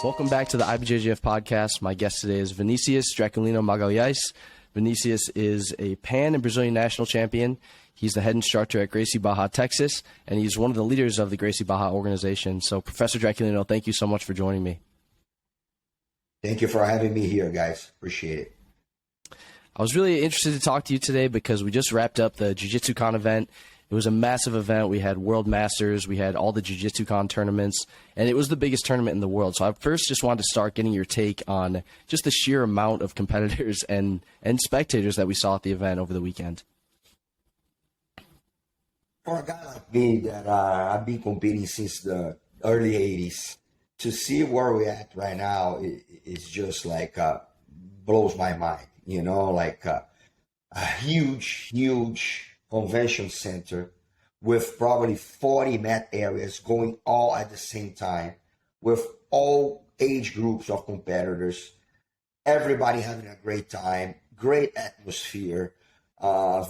Welcome back to the IBJJF podcast. My guest today is Vinicius Draculino Magalhães. Vinicius is a Pan and Brazilian national champion. He's the head instructor at Gracie Barra, Texas, and he's one of the leaders of the Gracie Barra organization. So, Professor Draculino, thank you so much for joining me. Thank you for having me here, guys. Appreciate it. I was really interested to talk to you today because we just wrapped up the Jiu Jitsu Con event. It was a massive event. We had World Masters, we had all the Jiu Jitsu Con tournaments, and it was the biggest tournament in the world. So I first just wanted to start getting your take on just the sheer amount of competitors and spectators that we saw at the event over the weekend. For a guy like me that I've been competing since the early 80s, to see where we're at right now is just like blows my mind. You know, like a huge convention center with probably 40 mat areas going all at the same time, with all age groups of competitors, everybody having a great time, great atmosphere,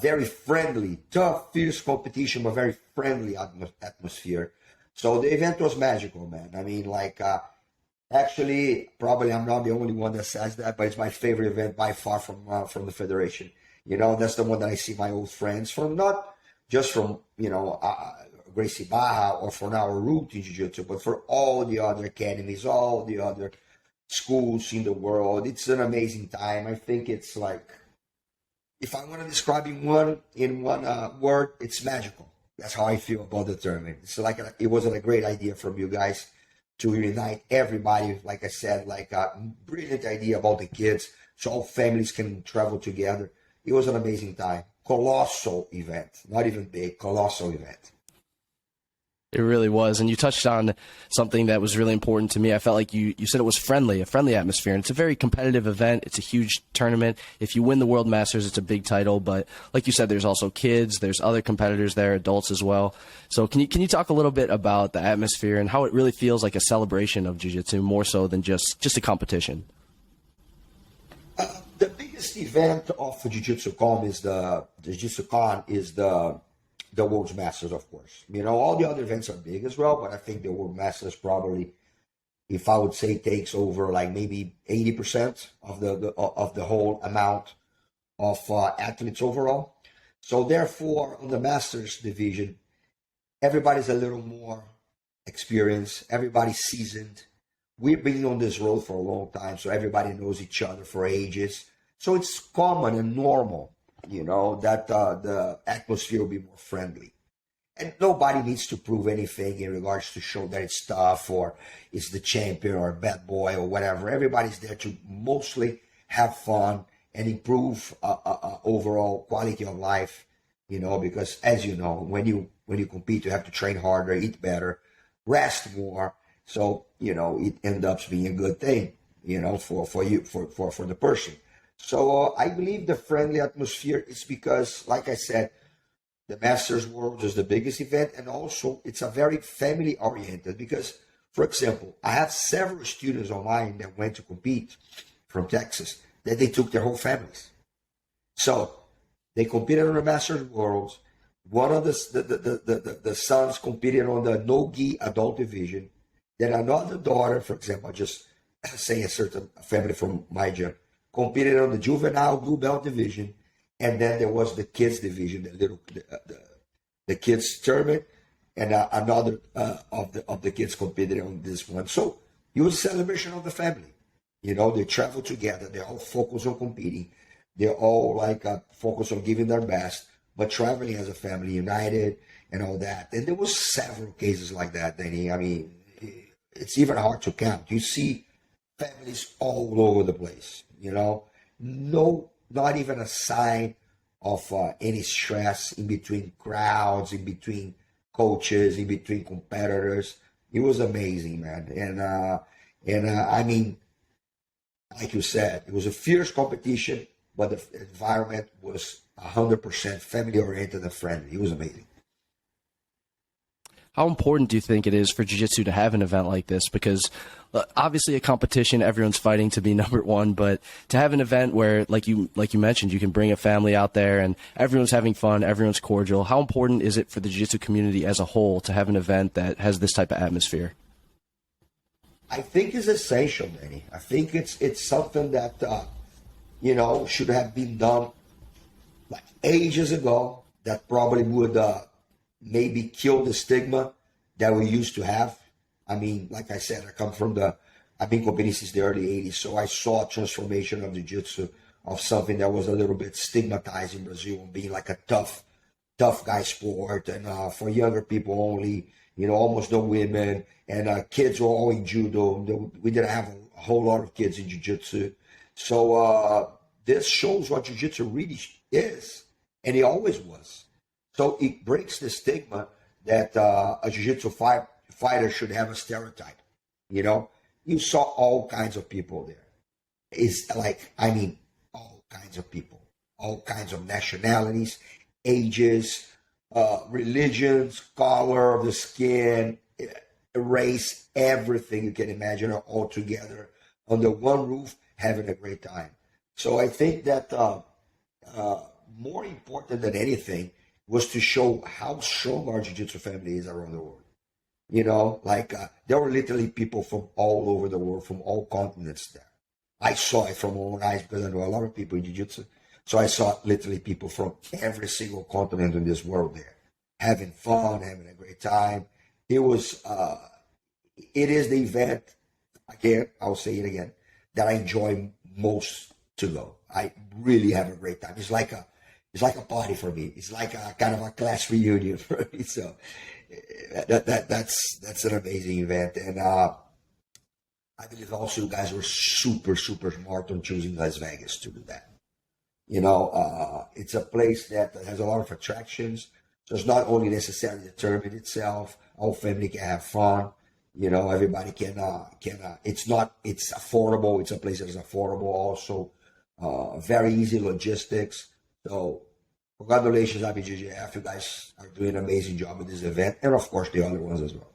very friendly, tough, fierce competition, but very friendly atmosphere. So the event was magical, man. I mean, like, actually, probably I'm not the only one that says that, but it's my favorite event by far from the Federation. You know, that's the one that I see my old friends from, not just from, you know, Gracie Barra or from our route in Jiu-Jitsu, but for all the other academies, all the other schools in the world. It's an amazing time. I think it's like, if I want to describe in one word, it's magical. That's how I feel about the tournament. It's like it wasn't a great idea from you guys to unite everybody. Like I said, like a brilliant idea about the kids, so all families can travel together. It was an amazing time. Colossal event. Not even big, colossal event. It really was. And you touched on something that was really important to me. I felt like you said it was friendly, a friendly atmosphere. And it's a very competitive event. It's a huge tournament. If you win the World Masters, it's a big title. But like you said, there's also kids. There's other competitors there, adults as well. So can you talk a little bit about the atmosphere and how it really feels like a celebration of jiu-jitsu more so than just a competition? The biggest event of Jiu Jitsu Con is the World Masters, of course. You know, all the other events are big as well, but I think the World Masters probably, if I would say, takes over like maybe 80% of the whole amount of athletes overall. So therefore, on the Masters division, everybody's a little more experienced, everybody's seasoned. We've been on this road for a long time, so everybody knows each other for ages. So it's common and normal, you know, that the atmosphere will be more friendly. And nobody needs to prove anything in regards to show that it's tough or it's the champion or a bad boy or whatever. Everybody's there to mostly have fun and improve overall quality of life, you know, because as you know, when you compete, you have to train harder, eat better, rest more. So, you know, it ends up being a good thing, you know, for you, for the person. So I believe the friendly atmosphere is because, like I said, the Masters World is the biggest event, and also it's a very family oriented because, for example, I have several students of mine that went to compete from Texas that they took their whole families. So they competed on the Masters World. One of the sons competed on the no-gi adult division. Then another daughter, for example, just say a certain family from my gym, competed on the juvenile blue belt division, and then there was the kids division, the kids tournament, and another of the kids competed on this one. So it was a celebration of the family. You know, they travel together. They all focus on competing. They're all like focus on giving their best, but traveling as a family, united, and all that. And there was several cases like that, Danny. I mean, it's even hard to count. You see families all over the place, you know, not even a sign of any stress in between crowds, in between coaches, in between competitors. It was amazing, man. And I mean, like you said, it was a fierce competition, but the environment was 100% family oriented and friendly. It was amazing. How important do you think it is for jiu-jitsu to have an event like this? Because obviously a competition, everyone's fighting to be number one, but to have an event where, like you mentioned, you can bring a family out there and everyone's having fun, everyone's cordial. How important is it for the jiu-jitsu community as a whole to have an event that has this type of atmosphere? I think it's essential, Danny. I think it's something that should have been done like ages ago. That probably would maybe kill the stigma that we used to have. I mean, like I said, I've been competing since the early 80s, so I saw a transformation of jiu-jitsu of something that was a little bit stigmatized in Brazil, being like a tough guy sport, and for younger people only, almost no women, and kids were all in judo. We didn't have a whole lot of kids in jiu-jitsu. So this shows what jiu-jitsu really is, and it always was. So it breaks the stigma that a jiu-jitsu fighter should have a stereotype. You saw all kinds of people there. It's like, all kinds of people, all kinds of nationalities, ages, religions, color of the skin, race, everything you can imagine are all together under one roof having a great time. So I think that more important than anything was to show how strong our jiu-jitsu family is around the world. There were literally people from all over the world, from all continents there. I saw it from my own eyes because I know a lot of people in jiu-jitsu. So I saw literally people from every single continent in this world there, having fun, having a great time. It is the event, again, I'll say it again, that I enjoy most to go. I really have a great time. It's like a party for me. It's like a kind of a class reunion for me. So that's an amazing event. And I believe also you guys were super, super smart on choosing Las Vegas to do that. It's a place that has a lot of attractions. So it's not only necessarily the tournament itself. Our family can have fun. Everybody can. It's affordable. It's a place that is affordable also. Very easy logistics. So congratulations, IBJJF. You guys are doing an amazing job with this event. And of course, the other ones as well.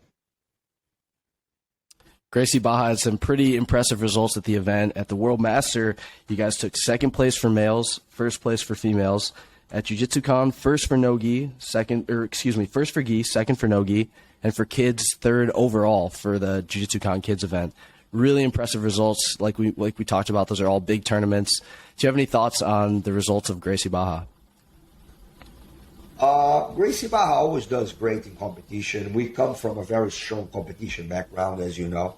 Gracie Barra had some pretty impressive results at the event. At the World Master, you guys took second place for males, first place for females. At Jiu Jitsu Con, first for no gi, first for gi, second for no gi, and for kids, third overall for the Jiu Jitsu Con Kids event. Really impressive results. Like we talked about, those are all big tournaments. Do you have any thoughts on the results of Gracie Barra? Gracie Barra always does great in competition. We come from a very strong competition background, as you know.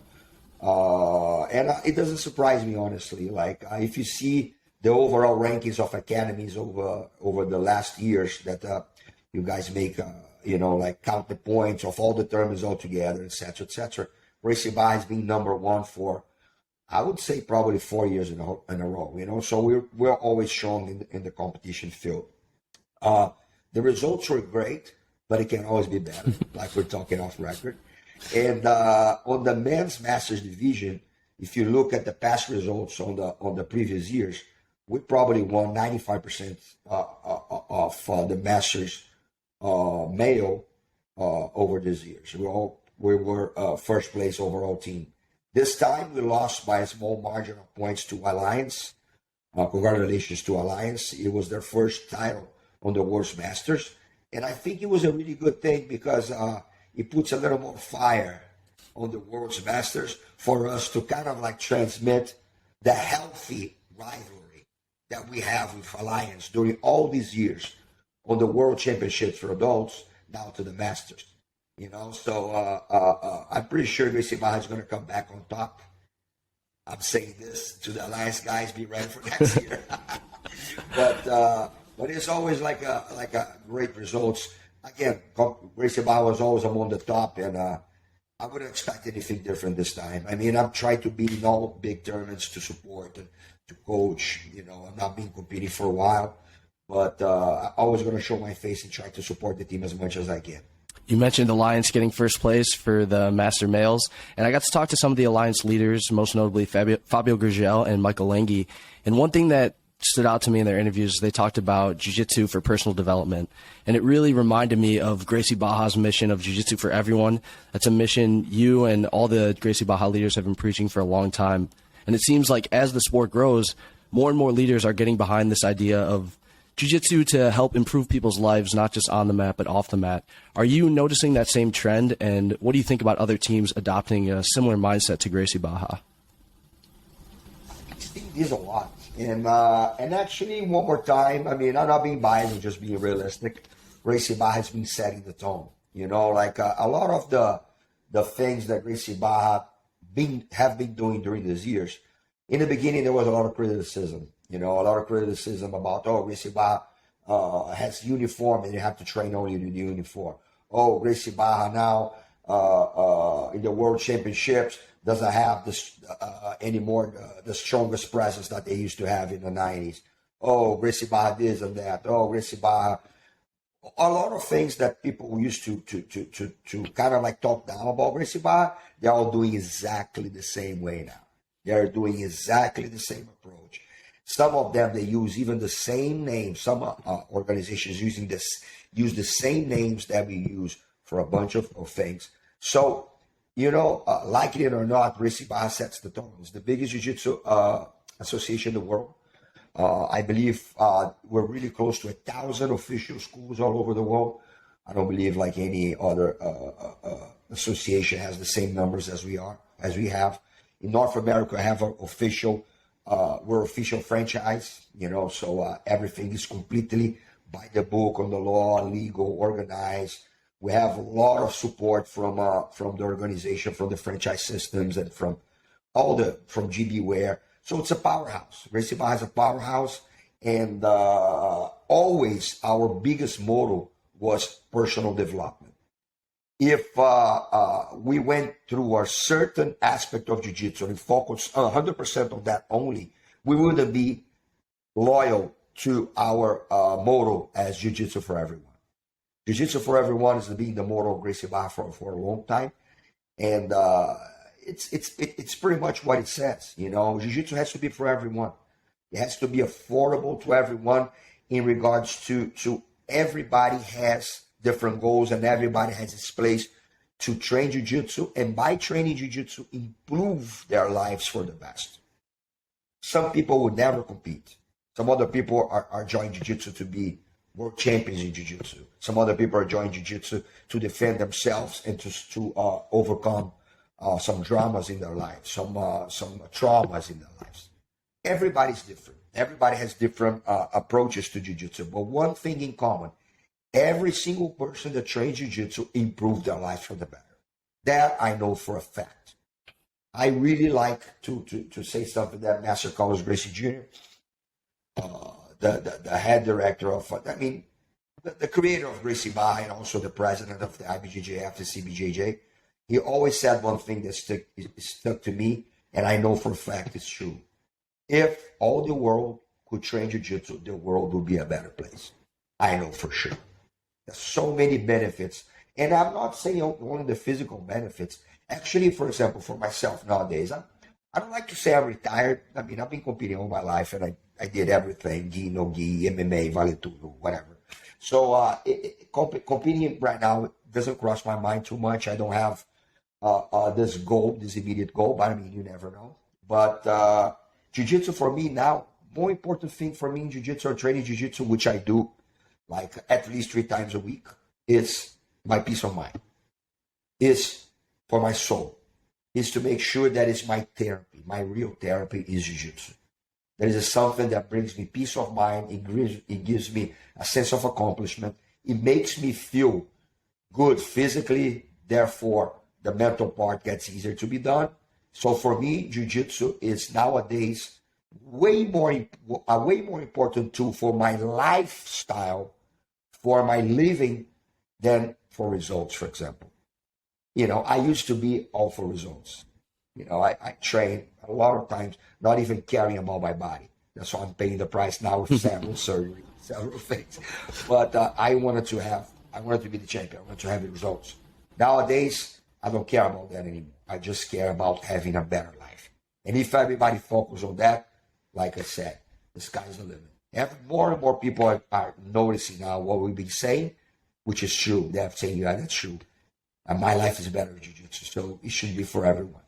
And it doesn't surprise me, honestly. If you see the overall rankings of academies over the last years that you guys make, count the points of all the tournaments all together, etc., etc. Gracie Barra has been number one for, I would say, probably 4 years in a row. So we're always strong in the competition field. The results were great, but it can always be better, like we're talking off record. And on the men's masters division, if you look at the past results on the previous years, we probably won 95% of the masters male over these years. We were first place overall team. This time we lost by a small margin of points to Alliance. Congratulations to Alliance. It was their first title on the World's Masters. And I think it was a really good thing because it puts a little more fire on the World's Masters for us to kind of transmit the healthy rivalry that we have with Alliance during all these years on the World Championships for adults down to the Masters. So I'm pretty sure Gracie Barra is going to come back on top. I'm saying this to the Alliance guys, be ready for next year. But it's always like a great results. Again, Gracie Barra was always among the top, and I wouldn't expect anything different this time. I mean, I've tried to be in all big tournaments to support and to coach. I've not been competing for a while, but I'm always going to show my face and try to support the team as much as I can. You mentioned Alliance getting first place for the Master Males, and I got to talk to some of the Alliance leaders, most notably Fabio Gurgel and Michael Lengi. And one thing that stood out to me in their interviews, they talked about jiu-jitsu for personal development. And it really reminded me of Gracie Barra's mission of jiu-jitsu for everyone. That's a mission you and all the Gracie Barra leaders have been preaching for a long time. And it seems like as the sport grows, more and more leaders are getting behind this idea of jiu-jitsu to help improve people's lives, not just on the mat, but off the mat. Are you noticing that same trend? And what do you think about other teams adopting a similar mindset to Gracie Barra? I think there's a lot. And actually, one more time, I mean, I'm not being biased, I'm just being realistic. Gracie Barra has been setting the tone. You know, like a lot of the things that Gracie Barra have been doing during these years. In the beginning, there was a lot of criticism. You know, a lot of criticism about, oh, Gracie Barra has uniform and you have to train only in the uniform. Oh, Gracie Barra now in the World Championships doesn't have this anymore the strongest presence that they used to have in the 90s. Oh, Gracie Barra this and that. Oh, Gracie Barra. A lot of things that people used to kind of like talk down about Gracie Barra, they're all doing exactly the same way now. They're doing exactly the same approach. Some of them, they use even the same names. Some organizations use the same names that we use for a bunch of things. So, you know, like it or not, Gracie Barra sets the tone. It's the biggest jiu-jitsu association in the world. I believe we're really close to 1,000 official schools all over the world. I don't believe like any other association has the same numbers as we have. In North America, I have an official, we're official franchise, you know, so everything is completely by the book, on the law, legal, organized. We have a lot of support from the organization, from the franchise systems, and from GBware. So it's a powerhouse. Gracie Barra is a powerhouse, and always our biggest motto was personal development. If we went through a certain aspect of jiu-jitsu and focused 100% on that only, we wouldn't be loyal to our motto as jiu-jitsu for everyone. Jiu-jitsu for everyone has been the motto of Gracie Barra for a long time, and it's pretty much what it says. You know, jiu-jitsu has to be for everyone. It has to be affordable to everyone in regards to everybody has different goals and everybody has its place to train jiu-jitsu, and by training jiu-jitsu, improve their lives for the best. Some people would never compete. Some other people are joining jiu-jitsu to be world champions in jiu-jitsu. Some other people are joining jiu-jitsu to defend themselves and to overcome some dramas in their lives, some traumas in their lives. Everybody's different. Everybody has different approaches to jiu-jitsu. But one thing in common, every single person that trains jiu-jitsu improved their lives for the better. That I know for a fact. I really like to say something that Master Carlos Gracie Jr., the head director of, the creator of Gracie Barra and also the president of the IBJJF, the CBJJ, he always said one thing that stuck to me, and I know for a fact it's true. If all the world could train jiu-jitsu, the world would be a better place. I know for sure. There's so many benefits. And I'm not saying only the physical benefits. Actually, for example, for myself nowadays, I don't like to say I'm retired. I mean, I've been competing all my life, and I did everything, gi, no gi, MMA, vale tudo, whatever. So competing right now doesn't cross my mind too much. I don't have this goal, this immediate goal, but I mean, you never know. But jiu-jitsu for me now, more important thing for me in jiu-jitsu or training jiu-jitsu, which I do like at least 3 times a week, is my peace of mind. Is for my soul. Is to make sure that it's my therapy. My real therapy is jiu-jitsu. That is something that brings me peace of mind. It gives me a sense of accomplishment. It makes me feel good physically. Therefore, the mental part gets easier to be done. So for me, jiu-jitsu is nowadays a way more important tool for my lifestyle, for my living, than for results, for example. You know, I used to be all for results. You know, I train a lot of times, not even caring about my body. That's why I'm paying the price now with several surgeries, several things. But I wanted to be the champion. I wanted to have the results. Nowadays, I don't care about that anymore. I just care about having a better life. And if everybody focuses on that, like I said, the sky's the limit. More and more people are noticing now what we've been saying, which is true. They're saying, yeah, that's true. And my life is better in jiu-jitsu, so it should be for everyone.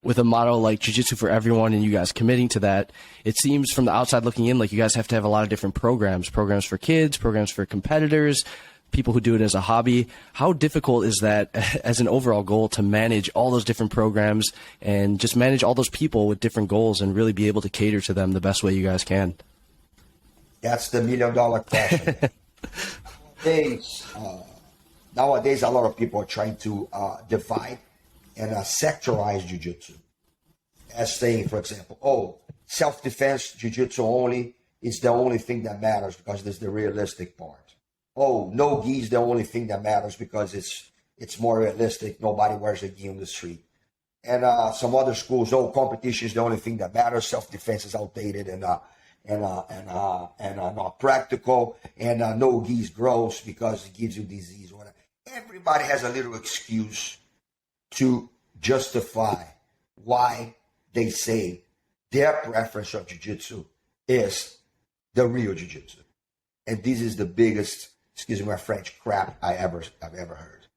With a motto like Jiu-Jitsu for everyone and you guys committing to that, it seems from the outside looking in like you guys have to have a lot of different programs for kids, programs for competitors, people who do it as a hobby. How difficult is that as an overall goal to manage all those different programs and just manage all those people with different goals and really be able to cater to them the best way you guys can? That's the $1 million question. Nowadays, a lot of people are trying to divide and sectorize jiu-jitsu as saying, for example, self-defense jiu-jitsu only is the only thing that matters because there's the realistic part. No gi is the only thing that matters because it's more realistic. Nobody wears a gi on the street. And some other schools, competition is the only thing that matters. Self-defense is outdated and not practical. And no gi is gross because it gives you disease. Whatever. Everybody has a little excuse to justify why they say their preference of jiu-jitsu is the real jiu-jitsu. And this is the biggest, excuse me my French, crap I've ever heard.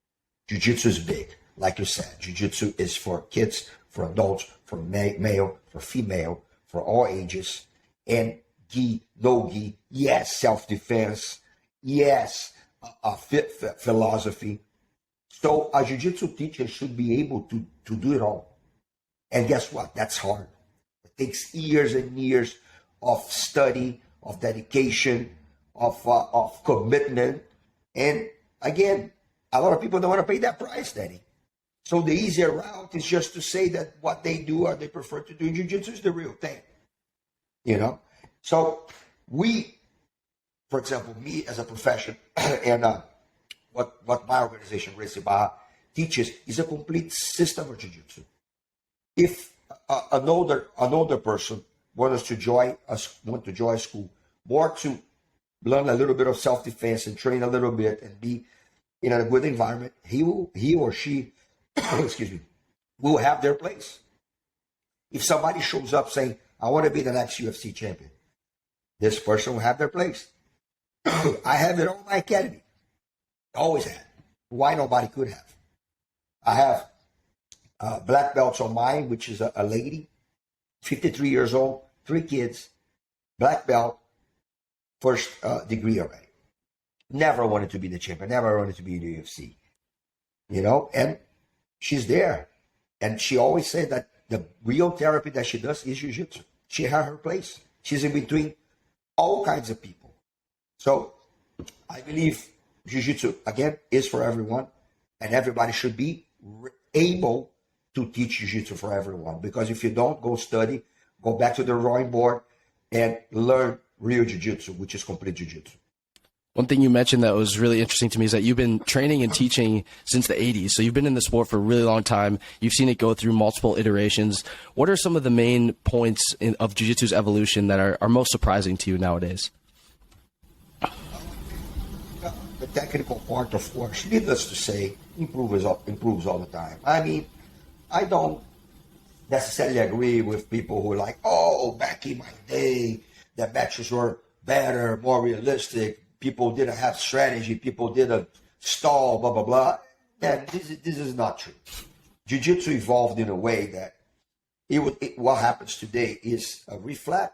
Jiu-jitsu is big. Like you said, jiu-jitsu is for kids, for adults, for male, for female, for all ages. And gi, no gi, yes, self-defense, yes, philosophy. So a jiu-jitsu teacher should be able to do it all. And guess what? That's hard. It takes years and years of study, of dedication, of commitment. And again, a lot of people don't want to pay that price, Danny. So the easier route is just to say that what they do or they prefer to do in jiu-jitsu is the real thing. So we, for example, me as a profession and what my organization, Gracie Barra, teaches is a complete system of jiu-jitsu. If an older person wants to join school, more to learn a little bit of self-defense and train a little bit and be in a good environment, he or she, excuse me, will have their place. If somebody shows up saying, I want to be the next UFC champion, this person will have their place. I have it on my academy. Always had. Why nobody could have? I have black belts on mine, which is a lady, 53 years old, 3 kids, black belt, first degree already. Never wanted to be the champion, never wanted to be in the UFC. And she's there. And she always said that the real therapy that she does is jiu-jitsu. She had her place. She's in between all kinds of people. So I believe jiu-jitsu, again, is for everyone, and everybody should be able to teach jiu-jitsu for everyone. Because if you don't, go study, go back to the drawing board, and learn real jiu-jitsu, which is complete jiu-jitsu. One thing you mentioned that was really interesting to me is that you've been training and teaching since the 80s. So you've been in the sport for a really long time. You've seen it go through multiple iterations. What are some of the main points of jiu-jitsu's evolution that are most surprising to you nowadays? The technical part, of course, needless to say, improves all the time. I mean, I don't necessarily agree with people who are like, back in my day, the matches were better, more realistic. People didn't have strategy. People didn't stall, blah, blah, blah. And this is not true. Jiu-jitsu evolved in a way that what happens today is a reflex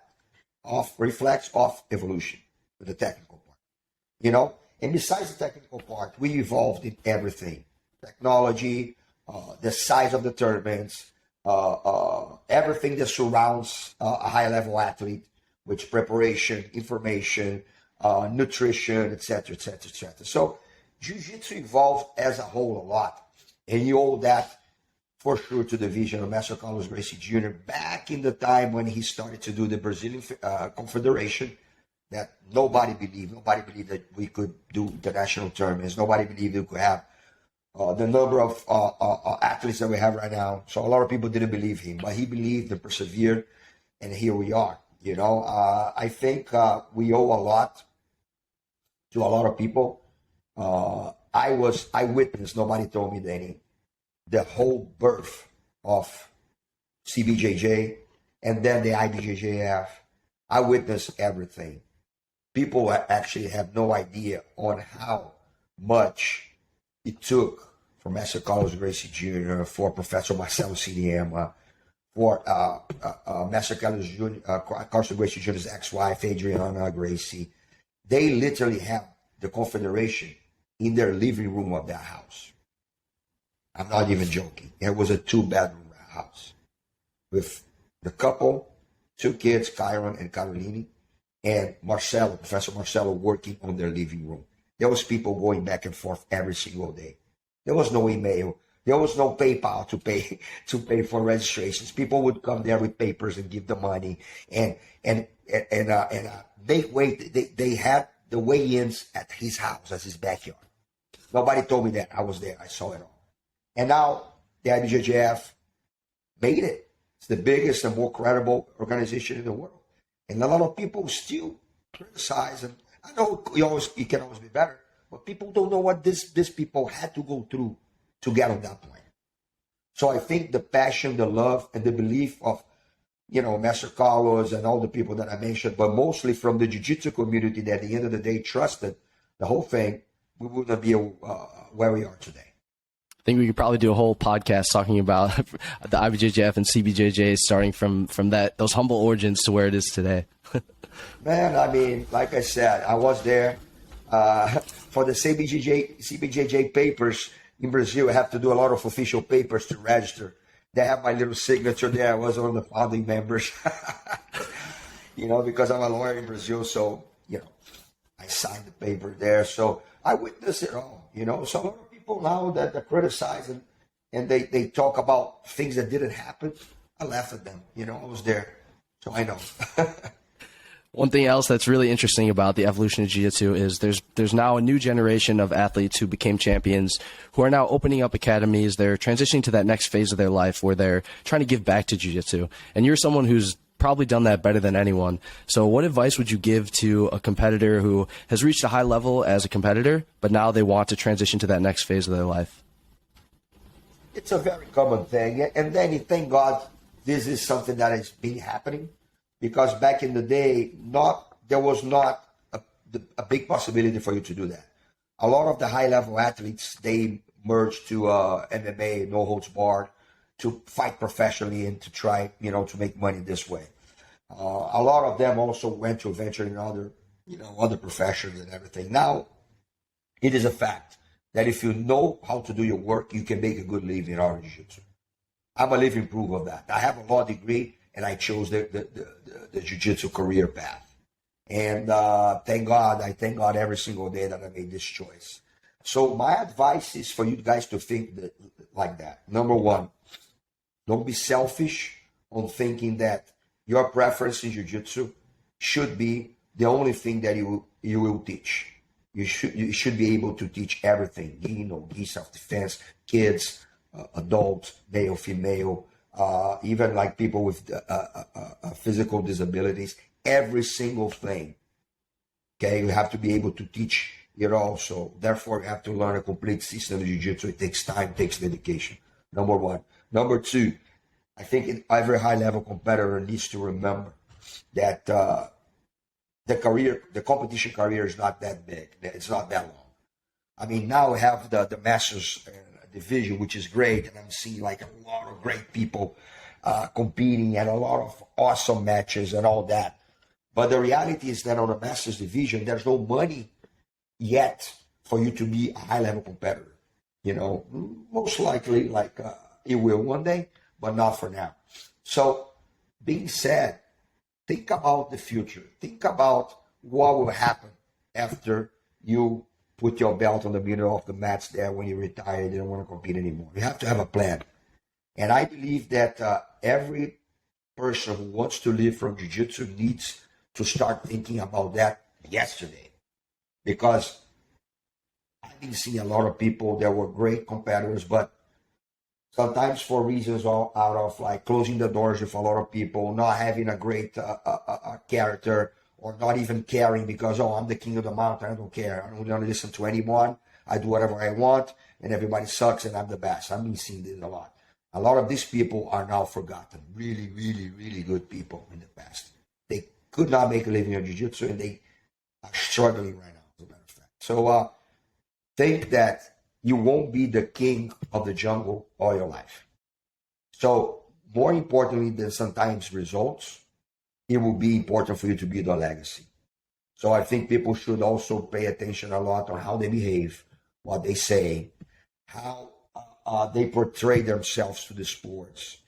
of evolution with the technical part. And besides the technical part, we evolved in everything. Technology, the size of the tournaments, everything that surrounds a high-level athlete, which preparation, information, nutrition, etc., etc., etc. So jiu-jitsu evolved as a whole a lot. And you owe that for sure to the vision of Master Carlos Gracie Jr. back in the time when he started to do the Brazilian Confederation that nobody believed. Nobody believed that we could do international tournaments. Nobody believed we could have the number of athletes that we have right now. So a lot of people didn't believe him, but he believed and persevered, and here we are. I think we owe a lot to a lot of people. I witnessed, nobody told me, Danny, the whole birth of CBJJ and then the IBJJF. I witnessed everything. People actually have no idea on how much it took for Master Carlos Gracie Jr., for Professor Marcelo Siniema, for Master Carson Gracie Jr.'s ex-wife, Adriana Gracie. They literally have the Confederation in their living room of their house. I'm not even joking. It was a 2-bedroom house with the couple, 2 kids, Kyron and Carolini, and Marcelo, Professor Marcelo, working on their living room. There was people going back and forth every single day. There was no email. There was no PayPal to pay for registrations. People would come there with papers and give the money, and they had the weigh-ins at his house, at his backyard. Nobody told me that. I was there. I saw it all. And now the IBJJF made it. It's the biggest and more credible organization in the world. And a lot of people still criticize. And I know you can always be better, but people don't know what these people had to go through to get on that point. So I think the passion, the love, and the belief of, Master Carlos and all the people that I mentioned, but mostly from the Jiu-Jitsu community that at the end of the day trusted the whole thing, we wouldn't be where we are today. I think we could probably do a whole podcast talking about the IBJJF and CBJJ starting from those humble origins to where it is today. Man, I mean, like I said, I was there for the CBJJ papers in Brazil. I have to do a lot of official papers to register. They have my little signature there. I was one of the founding members, because I'm a lawyer in Brazil. So, I signed the paper there. So I witnessed it all, So a lot of people now that criticize and they talk about things that didn't happen, I laugh at them. I was there. So I know. One thing else that's really interesting about the evolution of Jiu-Jitsu is there's now a new generation of athletes who became champions who are now opening up academies. They're transitioning to that next phase of their life where they're trying to give back to Jiu-Jitsu. And you're someone who's probably done that better than anyone. So what advice would you give to a competitor who has reached a high level as a competitor, but now they want to transition to that next phase of their life? It's a very common thing. And then, thank God, this is something that has been happening. Because back in the day, there was not a big possibility for you to do that. A lot of the high-level athletes, they merged to MMA, no holds barred, to fight professionally and to try, to make money this way. A lot of them also went to venture in other professions and everything. Now, it is a fact that if you know how to do your work, you can make a good living in our jiu-jitsu. I'm a living proof of that. I have a law degree, and I chose the jiu-jitsu career path. And I thank God every single day that I made this choice. So my advice is for you guys to think like that. Number one, don't be selfish on thinking that your preference in jiu-jitsu should be the only thing that you will teach. You should be able to teach everything, gi, self-defense, kids, adults, male, female, even like people with physical disabilities, every single thing. Okay, you have to be able to teach it all. So therefore, you have to learn a complete system of jiu-jitsu. It takes time, takes dedication. Number one. Number two, I think every high-level competitor needs to remember that the competition career is not that big. It's not that long. I mean, now we have the Masters division, which is great, and I'm seeing like a lot of great people competing and a lot of awesome matches and all that. But the reality is that on the Masters division, there's no money yet for you to be a high-level competitor. Most likely, it will one day, but not for now. So, being said, think about the future. Think about what will happen after you put your belt on the middle of the mats there when you retire and you don't want to compete anymore. You have to have a plan. And I believe that every person who wants to live from jiu-jitsu needs to start thinking about that yesterday. Because I've been seeing a lot of people that were great competitors, but sometimes for reasons out of like closing the doors with a lot of people, not having a great character, or not even caring because, I'm the king of the mountain, I don't care. I don't listen to anyone. I do whatever I want, and everybody sucks, and I'm the best. I've been seeing this a lot. A lot of these people are now forgotten. Really, really, really good people in the past. They could not make a living in jiu-jitsu, and they are struggling right now, as a matter of fact. So think that you won't be the king of the jungle all your life. So more importantly than sometimes results, it will be important for you to build a legacy. So I think people should also pay attention a lot on how they behave, what they say, how they portray themselves to the sports.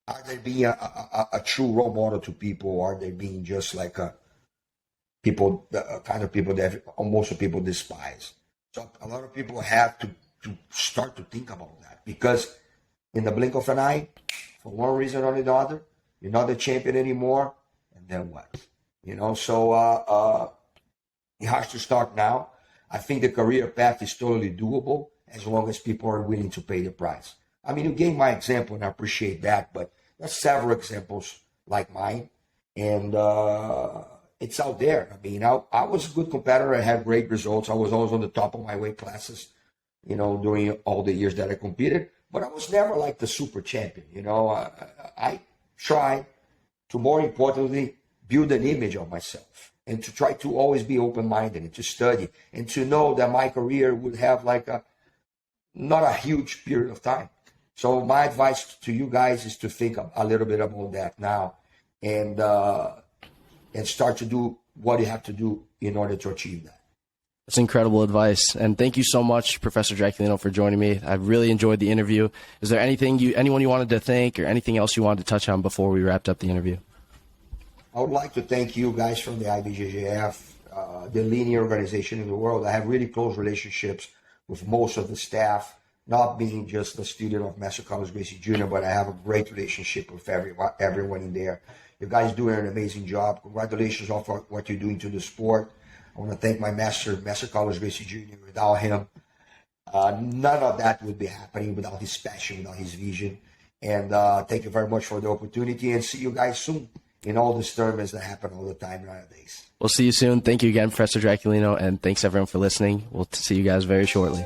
Are they being a true role model to people, or are they being just like kind of people that most people despise? So a lot of people have to start to think about that, because in the blink of an eye, for one reason or another, you're not the champion anymore, and then what? So it has to start now. I think the career path is totally doable as long as people are willing to pay the price. I mean, you gave my example, and I appreciate that, but there's several examples like mine, and it's out there. I mean, I was a good competitor. I had great results. I was always on the top of my weight classes, during all the years that I competed, but I was never like the super champion. I tried to, more importantly, build an image of myself, and to try to always be open-minded and to study and to know that my career would have like not a huge period of time. So my advice to you guys is to think a little bit about that now, and start to do what you have to do in order to achieve that. That's incredible advice. And thank you so much, Professor Draculino, for joining me. I really enjoyed the interview. Is there anyone you wanted to thank, or anything else you wanted to touch on before we wrapped up the interview? I would like to thank you guys from the IBJJF, the leading organization in the world. I have really close relationships with most of the staff, not being just a student of Master Carlos Gracie Jr., but I have a great relationship with everyone in there. You guys doing an amazing job. Congratulations on what you're doing to the sport. I want to thank my Master Carlos Gracie Jr. Without him, none of that would be happening, without his passion, without his vision. And thank you very much for the opportunity, and see you guys soon in all these tournaments that happen all the time nowadays. We'll see you soon. Thank you again, Professor Draculino, and thanks everyone for listening. We'll see you guys very shortly.